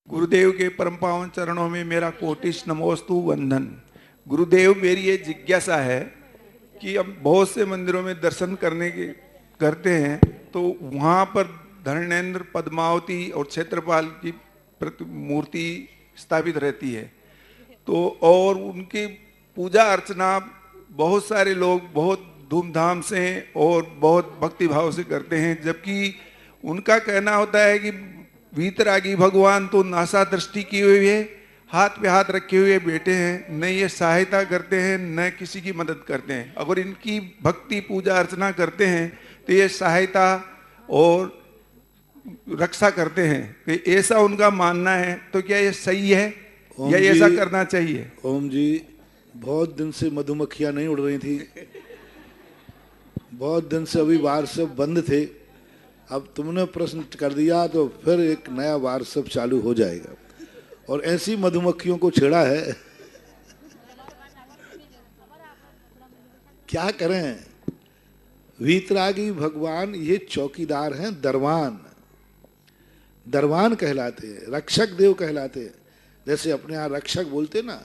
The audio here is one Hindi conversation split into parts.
गुरुदेव के परम पावन चरणों में मेरा कोटिश नमोस्तु वंदन। गुरुदेव, मेरी ये जिज्ञासा है कि अब बहुत से मंदिरों में दर्शन करते हैं तो वहाँ पर धर्मेंद्र, पद्मावती और क्षेत्रपाल की मूर्ति स्थापित रहती है, तो और उनकी पूजा अर्चना बहुत सारे लोग बहुत धूमधाम से और बहुत भक्तिभाव से करते हैं, जबकि उनका कहना होता है कि वीतरागी भगवान तो नासा दृष्टि किए हुए है, हाथ पे हाथ रखे हुए बैठे हैं, न ये सहायता करते हैं न किसी की मदद करते हैं। अगर इनकी भक्ति पूजा अर्चना करते हैं तो ये सहायता और रक्षा करते हैं, तो ऐसा उनका मानना है। तो क्या ये सही है या ऐसा करना चाहिए? ओम जी, बहुत दिन से मधुमक्खियां नहीं उड़ रही थी, बहुत दिन से अभी वार सब बंद थे। अब तुमने प्रश्न कर दिया तो फिर एक नया वार सब चालू हो जाएगा। और ऐसी मधुमक्खियों को छेड़ा है, क्या करें। वीतरागी भगवान ये चौकीदार हैं, दरवान दरवान कहलाते हैं, रक्षक देव कहलाते हैं। जैसे अपने यहाँ रक्षक बोलते ना,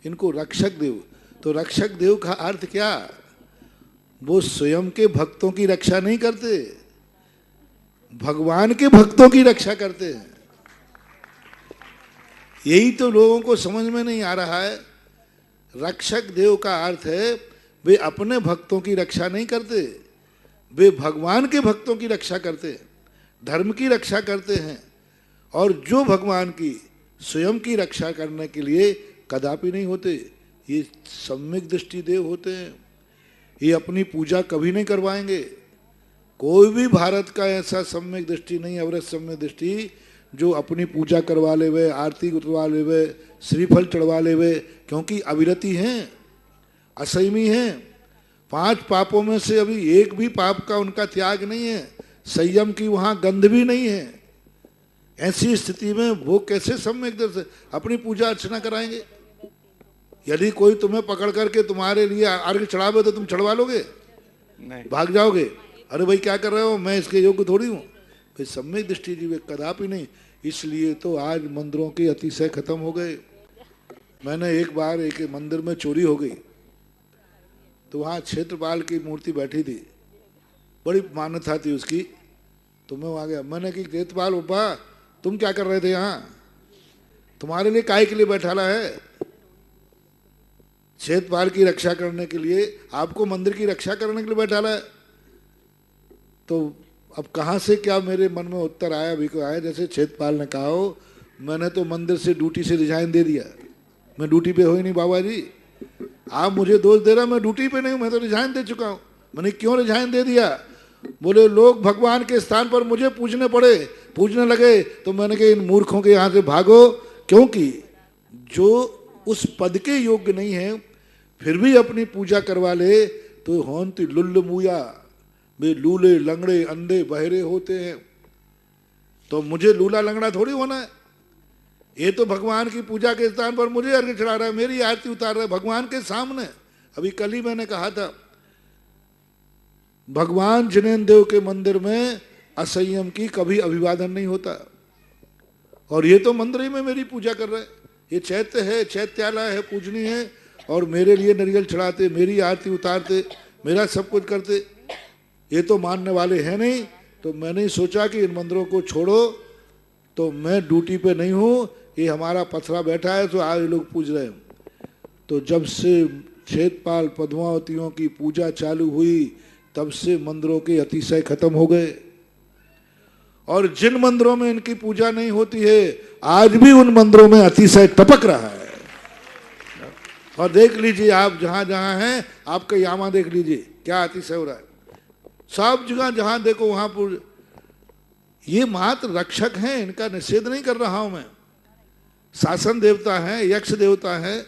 इनको रक्षक देव। तो रक्षक देव का अर्थ क्या? वो स्वयं के भक्तों की रक्षा नहीं करते, भगवान के भक्तों की रक्षा करते हैं। यही तो लोगों को समझ में नहीं आ रहा है। रक्षक देव का अर्थ है वे अपने भक्तों की रक्षा नहीं करते, वे भगवान के भक्तों की रक्षा करते हैं, धर्म की रक्षा करते हैं। और जो भगवान की स्वयं की रक्षा करने के लिए कदापि नहीं होते, ये सम्यक दृष्टि देव होते हैं। ये अपनी पूजा कभी नहीं करवाएंगे। कोई भी भारत का ऐसा सम्यक दृष्टि नहीं, अवरत सम्यक दृष्टि, जो अपनी पूजा करवा ले वे, आरती उतरवा ले वे, श्रीफल चढ़वा ले वे, क्योंकि अविरति हैं, असंयमी हैं। 5 पापों में से अभी एक भी पाप का उनका त्याग नहीं है, संयम की वहाँ गंध भी नहीं है। ऐसी स्थिति में वो कैसे सम्यक दृष्टि अपनी पूजा अर्चना कराएंगे? यदि कोई तुम्हें पकड़ करके तुम्हारे लिए अर्घ चढ़ावे तो तुम चढ़वा लोगे? नहीं। भाग जाओगे, अरे भाई क्या कर रहे हो, मैं इसके योग्य थोड़ी हूँ। भाई सम्यक दृष्टि जीव कदापि नहीं। इसलिए तो आज मंदिरों के अतिशय खत्म हो गए। मैंने एक बार एक मंदिर में चोरी हो गई, तो वहाँ क्षेत्रपाल की मूर्ति बैठी थी, बड़ी मान्यता थी उसकी। तो मैं वहाँ गया, मैंने कि क्षेत्रपाल बाबा तुम क्या कर रहे थे यहाँ, तुम्हारे लिए काहे के लिए बैठाला है? क्षेत्रपाल की रक्षा करने के लिए, आपको मंदिर की रक्षा करने के लिए बैठाला है। तो अब कहाँ से क्या मेरे मन में उत्तर आया, भी को आया, जैसे क्षेत्रपाल ने कहा हो, मैंने तो मंदिर से ड्यूटी से रिजाइन दे दिया। मैं ड्यूटी पे हो ही नहीं बाबा जी, आप मुझे दोष दे रहे, मैं ड्यूटी पे नहीं हूँ, मैं तो रिजाइन दे चुका हूँ। मैंने क्यों रिजाइन दे दिया? बोले लोग भगवान के स्थान पर मुझे पूजने पड़े, पूजने लगे, तो मैंने कहा इन मूर्खों के यहाँ से भागो, क्योंकि जो उस पद के योग्य नहीं है फिर भी अपनी पूजा करवा ले तो होंती लुल्ल मुया, वे लूले लंगड़े अंधे बहरे होते हैं। तो मुझे लूला लंगड़ा थोड़ी होना है। ये तो भगवान की पूजा के स्थान पर मुझे अर्घ्य चढ़ा रहा है, मेरी आरती उतार रहा है भगवान के सामने। अभी कल ही मैंने कहा था, भगवान जिनेन्द्र देव के मंदिर में असंयम की कभी अभिवादन नहीं होता, और ये तो मंदिर ही में मेरी पूजा कर रहे हैं। ये चैत्य है, चैत्यालय है, पूजनीय है, और मेरे लिए नारियल चढ़ाते, मेरी आरती उतारते, मेरा सब कुछ करते। ये तो मानने वाले हैं नहीं। तो मैंने सोचा कि इन मंदिरों को छोड़ो, तो मैं ड्यूटी पे नहीं हूँ, ये हमारा पथरा बैठा है तो आज लोग पूज रहे हैं। तो जब से क्षेत्रपाल पद्मावतियों की पूजा चालू हुई तब से मंदिरों के अतिशय खत्म हो गए। और जिन मंदिरों में इनकी पूजा नहीं होती है आज भी उन मंदिरों में अतिशय टपक रहा है। और देख लीजिए आप जहां जहां हैं, आपके यामा देख लीजिए क्या अतिशय हो रहा है। सब जगह जहां देखो वहां पर ये मात्र रक्षक हैं, इनका निषेध नहीं कर रहा हूं मैं। शासन देवता है, यक्ष देवता है,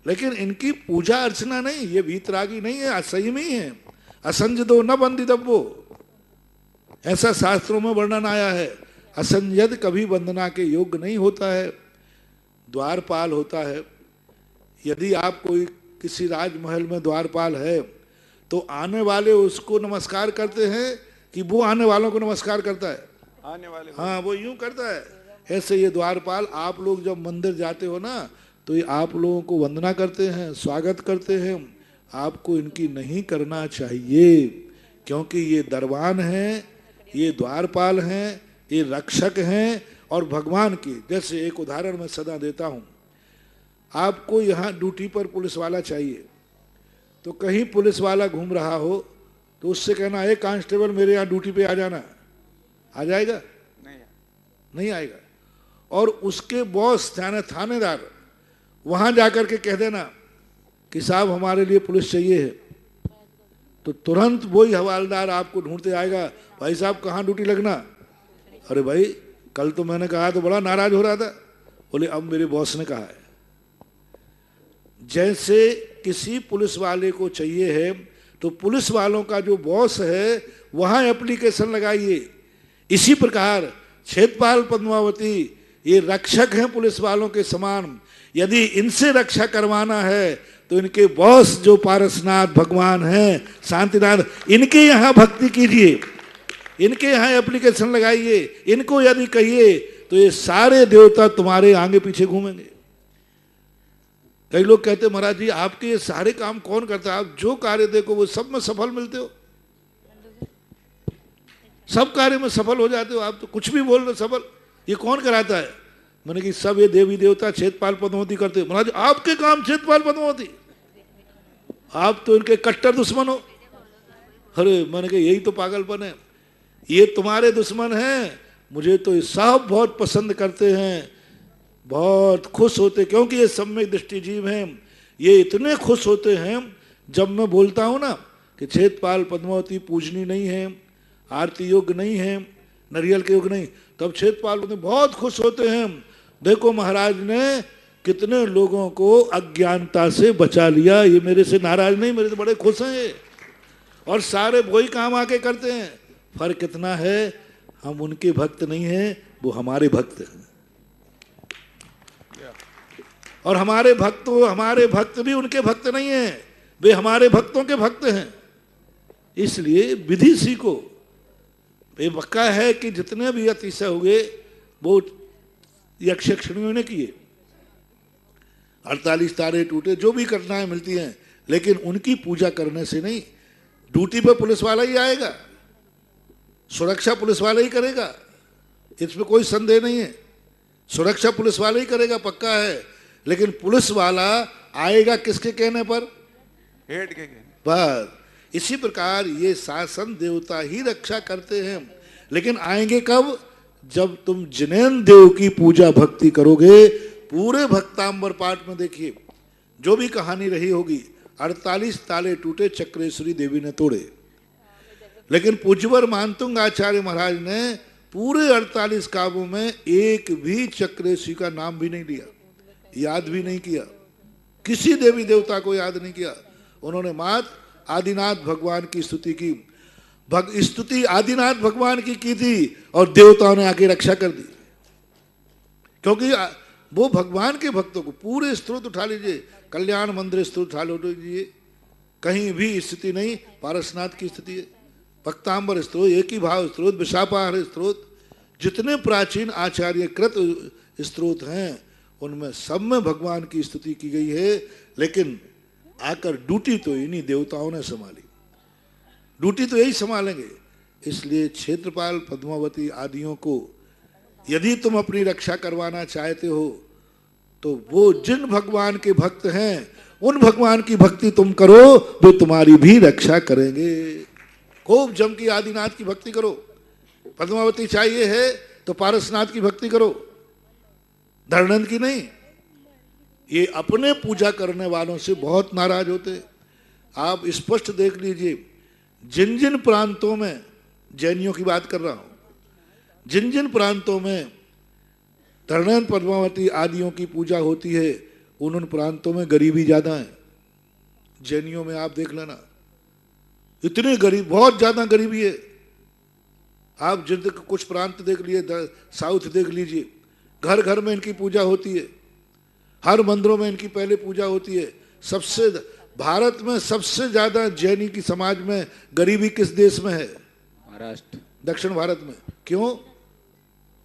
लेकिन इनकी पूजा अर्चना नहीं। ये वीतरागी नहीं है, असंयमी है। असंजदो न बंदितव्यो, ऐसा शास्त्रों में वर्णन आया है। असंजद कभी वंदना के योग्य नहीं होता है, द्वारपाल होता है। यदि आप कोई किसी राजमहल में द्वारपाल है तो आने वाले उसको नमस्कार करते हैं कि वो आने वालों को नमस्कार करता है? आने वाले, हाँ, वो यूं करता है। ऐसे ये द्वारपाल, आप लोग जब मंदिर जाते हो ना तो ये आप लोगों को वंदना करते हैं, स्वागत करते हैं। आपको इनकी नहीं करना चाहिए, क्योंकि ये दरबान हैं, ये द्वारपाल हैं, ये रक्षक हैं और भगवान की। जैसे एक उदाहरण मैं सदा देता हूँ, आपको यहाँ ड्यूटी पर पुलिस वाला चाहिए, तो कहीं पुलिस वाला घूम रहा हो तो उससे कहना, एक कांस्टेबल मेरे यहाँ ड्यूटी पे आ जाना, आ जाएगा? नहीं आएगा। और उसके बॉस थानेदार वहां जाकर के कह देना कि साहब हमारे लिए पुलिस चाहिए है, तो तुरंत वही हवालदार आपको ढूंढते आएगा, भाई साहब कहाँ ड्यूटी लगना? अरे भाई कल तो मैंने कहा तो बड़ा नाराज हो रहा था, बोले अब मेरे बॉस ने कहा है। जैसे किसी पुलिस वाले को चाहिए है तो पुलिस वालों का जो बॉस है वहां एप्लीकेशन लगाइए। इसी प्रकार क्षेत्रपाल पद्मावती ये रक्षक हैं पुलिस वालों के समान। यदि इनसे रक्षा करवाना है तो इनके बॉस जो पारसनाथ भगवान हैं, शांतिनाथ, इनके यहाँ भक्ति कीजिए, इनके यहाँ एप्लीकेशन लगाइए। इनको यदि कहिए तो ये सारे देवता तुम्हारे आगे पीछे घूमेंगे। कई लोग कहते महाराज जी आपके ये सारे काम कौन करता है? आप जो कार्य देखो वो सब में सफल मिलते हो, सब कार्य में सफल हो जाते हो, आप तो कुछ भी बोल रहे सफल। ये कौन कराता है? मैंने कि सब ये देवी देवता क्षेत्रपाल पद्मावती करते हो। महाराज आपके काम क्षेत्रपाल पद्मावती, आप तो इनके कट्टर दुश्मन हो। अरे मैंने कहा यही तो पागलपन है, ये तुम्हारे दुश्मन हैं। मुझे तो ये सब बहुत पसंद करते हैं, बहुत खुश होते, क्योंकि ये सम्यक दृष्टि जीव हैं। ये इतने खुश होते हैं जब मैं बोलता हूं ना कि क्षेत्रपाल पद्मावती पूजनी नहीं है, आरती योग्य नहीं है, नरियल के योग्य नहीं, तब क्षेत्रपाल बहुत खुश होते हैं। देखो महाराज ने कितने लोगों को अज्ञानता से बचा लिया, ये मेरे से नाराज नहीं, मेरे से बड़े खुश हैं ये। और सारे वही काम आके करते हैं। फर्क कितना है, हम उनके भक्त नहीं हैं, वो हमारे भक्त हैं। और हमारे भक्त भी उनके भक्त नहीं हैं, वे हमारे भक्तों के भक्त हैं। इसलिए विधि सीखो। ये पक्का है कि जितने भी अतिशय हुए वो यक्षिणियों ने किए, 48 तारे टूटे, जो भी घटनाएं मिलती हैं, लेकिन उनकी पूजा करने से नहीं। ड्यूटी पे पुलिस वाला ही आएगा, सुरक्षा पुलिस वाला ही करेगा, इसमें कोई संदेह नहीं है। सुरक्षा पुलिस वाला ही करेगा, पक्का है। लेकिन पुलिस वाला आएगा किसके कहने पर? हेड के कहने। बस इसी प्रकार ये शासन देवता ही रक्षा करते हैं। लेकिन आएंगे कब? जब तुम जिनेन्द्र देव की पूजा भक्ति करोगे। पूरे भक्तांबर पाठ में देखिए जो भी कहानी रही होगी, 48 ताले टूटे चक्रेश्वरी देवी ने तोड़े, लेकिन पूज्यवर मानतुंग आचार्य महाराज ने पूरे 48 काव्यों में एक भी चक्रेश्वरी का नाम भी नहीं लिया, याद भी नहीं किया, किसी देवी देवता को याद नहीं किया। उन्होंने मात्र आदिनाथ भगवान की स्तुति की, स्तुति आदिनाथ भगवान की थी, और देवताओं ने आके रक्षा कर दी। क्योंकि वो भगवान के भक्तों को पूरे स्तोत्र उठा लीजिए, कल्याण मंदिर स्तोत्र उठा लीजिए, कहीं भी स्थिति नहीं पारसनाथ की स्थिति है। भक्तांबर स्तोत्र, एक ही भाव स्तोत्र, विशापाहार स्तोत्र, जितने प्राचीन आचार्य कृत स्तोत्र हैं उनमें सब में भगवान की स्तुति की गई है। लेकिन आकर ड्यूटी तो इन्हीं देवताओं ने संभाली, ड्यूटी तो यही संभालेंगे। इसलिए क्षेत्रपाल पद्मावती आदियों को यदि तुम अपनी रक्षा करवाना चाहते हो तो वो जिन भगवान के भक्त हैं उन भगवान की भक्ति तुम करो, वे तुम्हारी भी रक्षा करेंगे। खूब जम की आदिनाथ की भक्ति करो। पद्मावती चाहिए है तो पारसनाथ की भक्ति करो, धर्णन की नहीं। ये अपने पूजा करने वालों से बहुत नाराज होते। आप स्पष्ट देख लीजिए, जिन जिन प्रांतों में, जैनियों की बात कर रहा हूं, जिन जिन प्रांतों में धर्णन पद्मावती आदियों की पूजा होती है उन प्रांतों में गरीबी ज्यादा है। जैनियों में आप देख लेना, इतने गरीब, बहुत ज्यादा गरीबी है। आप जिन कुछ प्रांत देख लिए, साउथ देख लीजिए, घर घर में इनकी पूजा होती है, हर मंदिरों में इनकी पहले पूजा होती है। सबसे भारत में सबसे ज्यादा जैनी की समाज में गरीबी किस देश में है? महाराष्ट्र, दक्षिण भारत में। क्यों?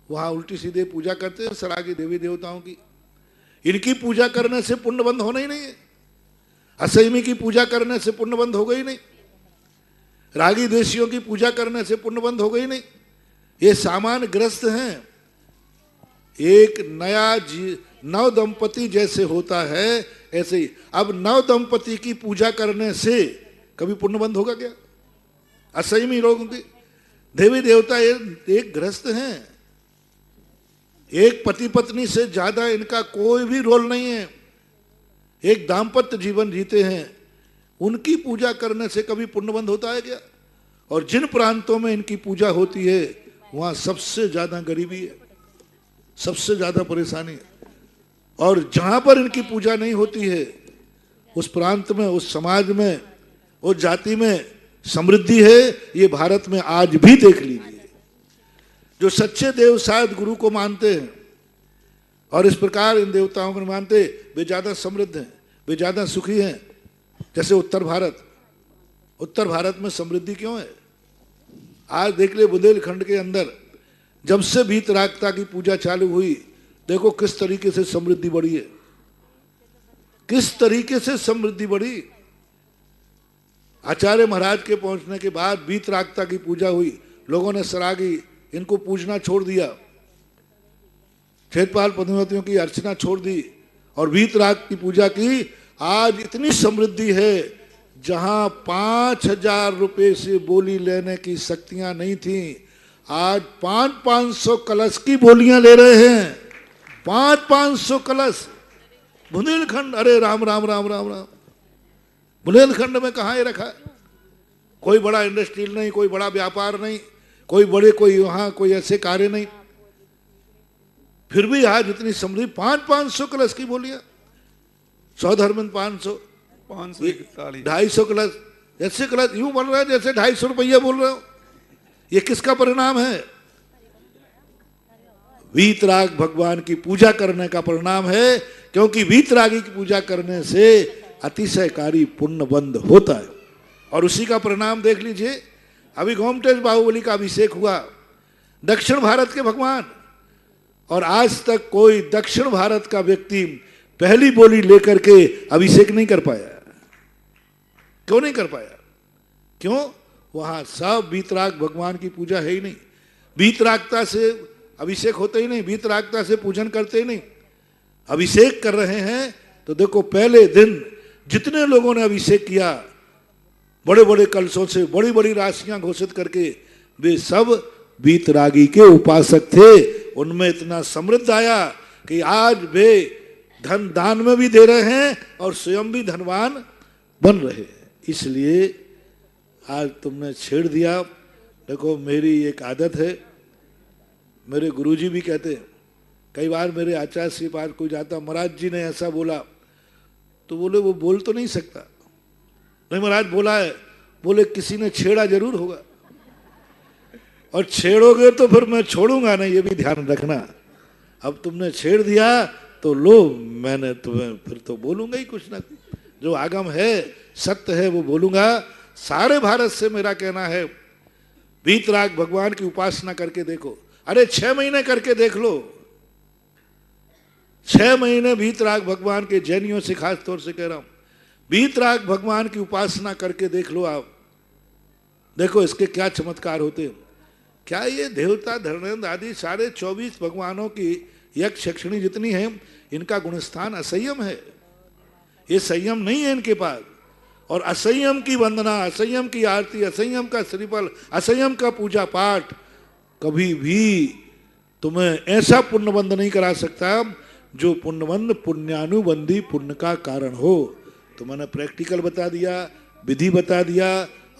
वहां उल्टी सीधे पूजा करते हैं सरागी देवी देवताओं की। इनकी पूजा करने से पुण्य बंद होना ही नहीं है। असैमी की पूजा करने से पुण्य बंद हो गई नहीं, रागी देशियों की पूजा करने से पुण्य बंद हो गई नहीं। ये सामान्य ग्रस्त हैं। एक नया नव दंपति जैसे होता है ऐसे ही अब नव दंपति की पूजा करने से कभी पुण्य बंद होगा क्या? असैमी लोगों की देवी देवता एक ग्रस्त हैं। एक पति पत्नी से ज्यादा इनका कोई भी रोल नहीं है। एक दाम्पत्य जीवन जीते हैं, उनकी पूजा करने से कभी पुण्य बंद होता है क्या? और जिन प्रांतों में इनकी पूजा होती है वहां सबसे ज्यादा गरीबी है, सबसे ज्यादा परेशानी है। और जहां पर इनकी पूजा नहीं होती है उस प्रांत में, उस समाज में, उस जाति में समृद्धि है। ये भारत में आज भी देख लीजिए। जो सच्चे देव शायद गुरु को मानते हैं और इस प्रकार इन देवताओं को मानते, वे ज्यादा समृद्ध हैं, वे ज्यादा सुखी हैं। जैसे उत्तर भारत में समृद्धि क्यों है? आज देख ले बुंदेलखंड के अंदर जब से वीतरागता की पूजा चालू हुई, देखो किस तरीके से समृद्धि बढ़ी है, किस तरीके से समृद्धि बढ़ी। आचार्य महाराज के पहुंचने के बाद वीतरागता की पूजा हुई, लोगों ने सरागी इनको पूजना छोड़ दिया, क्षेत्रपाल पद्मावतियों की अर्चना छोड़ दी और वीतराग की पूजा की। आज इतनी समृद्धि है, जहां 5,000 रुपए से बोली लेने की शक्तियां नहीं थी, आज 500 कलश की बोलियां ले रहे हैं। 500 कलश बुंदेलखंड। अरे राम राम राम राम राम। बुंदेलखंड में कहाँ ये रखा है? कोई बड़ा इंडस्ट्रियल नहीं, कोई बड़ा व्यापार नहीं, कोई वहां कोई ऐसे कार्य नहीं, फिर भी आज इतनी समृद्धि। 500 कलश की बोलियां, 100 धर्म 500, 250 कलश, ऐसे कलश यूं बोल रहे हैं जैसे 250 रुपया बोल रहे हो। ये किसका परिणाम है? वीतराग भगवान की पूजा करने का परिणाम है, क्योंकि वीतरागी की पूजा करने से अतिशयकारी पुण्य बंद होता है। और उसी का परिणाम देख लीजिए, अभी गोमटेश बाहुबली का अभिषेक हुआ, दक्षिण भारत के भगवान, और आज तक कोई दक्षिण भारत का व्यक्ति पहली बोली लेकर के अभिषेक नहीं कर पाया। क्यों नहीं कर पाया? क्यों? वहां सब वीतराग भगवान की पूजा है ही नहीं, वीतरागता से अभिषेक होते ही नहीं, वीतरागता से पूजन करते ही नहीं। अभिषेक कर रहे हैं तो देखो पहले दिन जितने लोगों ने अभिषेक किया, बड़े बड़े कलशों से बड़ी बड़ी राशियां घोषित करके, वे सब वीतरागी के उपासक थे। उनमें इतना समृद्ध आया कि आज वे धन दान में भी दे रहे हैं और स्वयं भी धनवान बन रहे हैं। इसलिए आज तुमने छेड़ दिया। देखो मेरी एक आदत है, मेरे गुरुजी भी कहते हैं, कई बार मेरे आचार्य के पास कोई जाता, महाराज जी ने ऐसा बोला, तो बोले वो बोल तो नहीं सकता, नहीं महाराज बोला है, बोले किसी ने छेड़ा जरूर होगा, और छेड़ोगे तो फिर मैं छोड़ूंगा नहीं, ये भी ध्यान रखना। अब तुमने छेड़ दिया तो लो, मैंने तुम्हें फिर तो बोलूंगा ही कुछ ना कुछ, जो आगम है सत्य है वो बोलूंगा। सारे भारत से मेरा कहना है, वीतराग भगवान की उपासना करके देखो। अरे 6 महीने करके देख लो, 6 महीने वीतराग भगवान के, जैनियों से खास तौर से कह रहा हूं, वीतराग भगवान की उपासना करके देख लो आप, देखो इसके क्या चमत्कार होते हैं। क्या ये देवता धर्मेंद्र आदि सारे 24 भगवानों की यक्ष यक्षिणी जितनी है, इनका गुणस्थान असंयम है, ये संयम नहीं है इनके पास। और असंयम की वंदना, असंयम की आरती, असंयम का श्रीफल, असंयम का पूजा पाठ कभी भी तुम्हें ऐसा पुण्यबंध नहीं करा सकता जो पुण्यबंध पुण्यानुबंधी पुण्य का कारण हो। तो मैंने प्रैक्टिकल बता दिया, विधि बता दिया,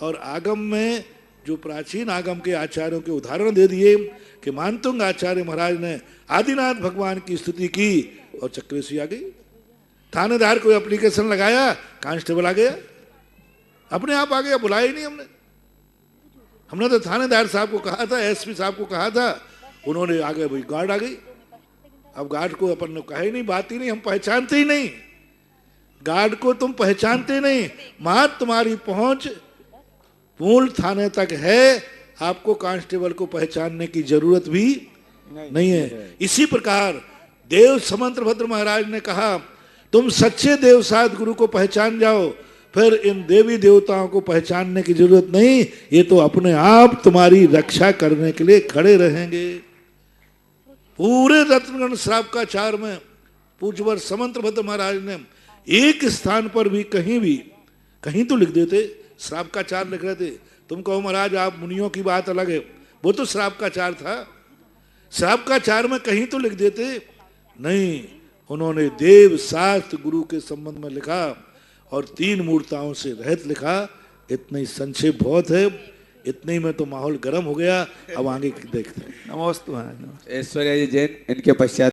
और आगम में जो प्राचीन आगम के आचार्यों के उदाहरण दे दिए कि मानतुंग आचार्य महाराज ने आदिनाथ भगवान की स्तुति की और चक्रेश्वरी आ गई। थानेदार कोई एप्लीकेशन लगाया, कांस्टेबल आ गया, अपने आप आ गया, बुलाया ही नहीं हमने तो थानेदार साहब को कहा था, एसपी साहब को कहा था, उन्होंने आ गए, भाई गार्ड आ गई। अब गार्ड को अपन ने कहा ही नहीं, बात ही नहीं, हम पहचानते ही नहीं, गार्ड को तुम पहचानते नहीं, मां तुम्हारी पहुंच मूल थाने तक है, आपको कांस्टेबल को पहचानने की जरूरत भी नहीं है। इसी प्रकार देव समंतभद्र महाराज ने कहा तुम सच्चे देवसाद गुरु को पहचान जाओ, फिर इन देवी देवताओं को पहचानने की जरूरत नहीं, ये तो अपने आप तुम्हारी रक्षा करने के लिए खड़े रहेंगे। पूरे रत्नगण श्रावकाचार में पूज्यवर समंतभद्र महाराज ने एक स्थान पर भी कहीं तो लिख देते, श्रावकाचार लिख रहे थे। तुम कहो महाराज आप मुनियों की बात अलग है, वो तो श्रावकाचार था, श्रावकाचार में कहीं तो लिख देते, नहीं, उन्होंने देव शास्त्र गुरु के संबंध में लिखा और 3 मूर्ताओं से रहित लिखा। इतना ही संक्षेप बहुत है, इतने ही में तो माहौल गर्म हो गया। अब आगे देखते हैं। नमोस्तु महाराज। ऐश्वर्या जी जैन, इनके पश्चात